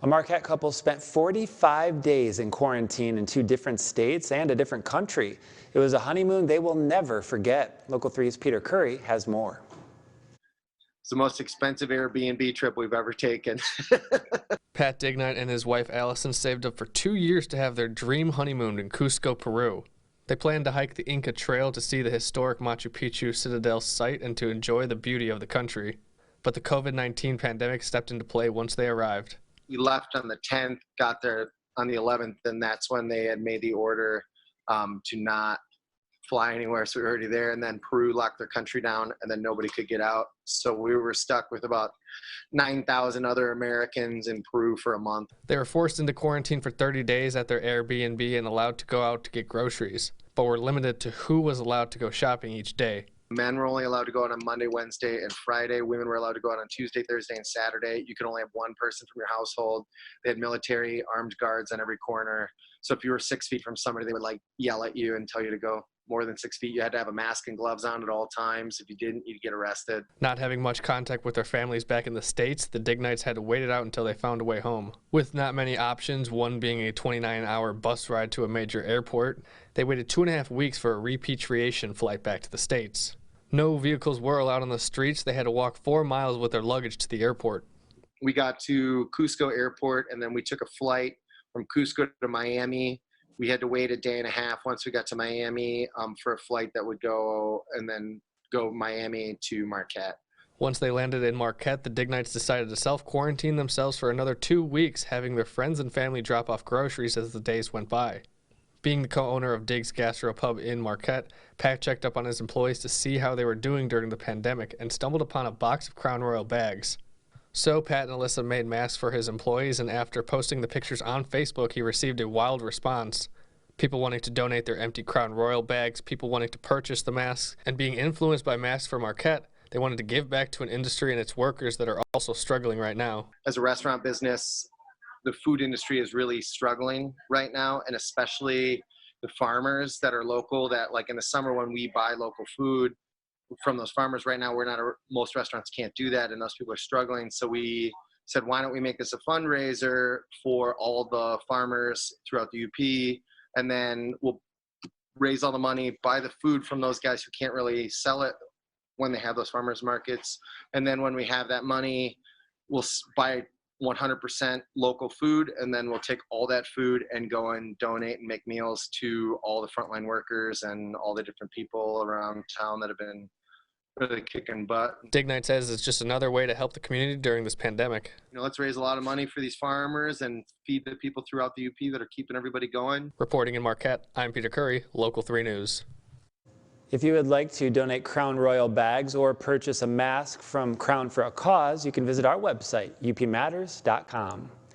A Marquette couple spent 45 days in quarantine in 2 different states and a different country. It was a honeymoon they will never forget. Local 3's Peter Curry has more. It's the most expensive Airbnb trip we've ever taken. Pat Dignite and his wife Allison saved up for 2 years to have their dream honeymoon in Cusco, Peru. They planned to hike the Inca Trail to see the historic Machu Picchu Citadel site and to enjoy the beauty of the country. But the COVID-19 pandemic stepped into play once they arrived. We left on the 10th, got there on the 11th, and that's when they had made the order to not fly anywhere, so we were already there. And then Peru locked their country down, and then nobody could get out. So we were stuck with about 9,000 other Americans in Peru for a month. They were forced into quarantine for 30 days at their Airbnb and allowed to go out to get groceries, but were limited to who was allowed to go shopping each day. Men were only allowed to go out on Monday, Wednesday, and Friday. Women were allowed to go out on Tuesday, Thursday, and Saturday. You could only have one person from your household. They had military armed guards on every corner. So if you were 6 feet from somebody, they would yell at you and tell you to go more than 6 feet. You had to have a mask and gloves on at all times. If you didn't, you'd get arrested. Not having much contact with their families back in the States, the Dignites had to wait it out until they found a way home. With not many options, one being a 29-hour bus ride to a major airport, they waited 2.5 weeks for a repatriation flight back to the States. No vehicles were allowed on the streets. They had to walk 4 miles with their luggage to the airport. We got to Cusco Airport, and then we took a flight from Cusco to Miami. We had to wait a day and a half once we got to Miami for a flight that would go and then go Miami to Marquette. Once they landed in Marquette, the Dignites decided to self-quarantine themselves for another 2 weeks, having their friends and family drop off groceries as the days went by. Being the co-owner of Dig's Gastropub in Marquette, Pat checked up on his employees to see how they were doing during the pandemic and stumbled upon a box of Crown Royal bags. So Pat and Alyssa made masks for his employees, and after posting the pictures on Facebook, he received a wild response. People wanting to donate their empty Crown Royal bags, people wanting to purchase the masks, and being influenced by Masks for Marquette, they wanted to give back to an industry and its workers that are also struggling right now. As a restaurant business, the food industry is really struggling right now, and especially the farmers that are local, that like in the summer when we buy local food from those farmers right now, most restaurants can't do that, and those people are struggling. So we said, why don't we make this a fundraiser for all the farmers throughout the UP, and then we'll raise all the money, buy the food from those guys who can't really sell it when they have those farmers markets. And then when we have that money, we'll buy 100% local food, and then we'll take all that food and go and donate and make meals to all the frontline workers and all the different people around town that have been really kicking butt. Dignite says it's just another way to help the community during this pandemic. Let's raise a lot of money for these farmers and feed the people throughout the UP that are keeping everybody going. Reporting in Marquette, I'm Peter Curry, Local 3 News. If you would like to donate Crown Royal bags or purchase a mask from Crown for a Cause, you can visit our website, upmatters.com.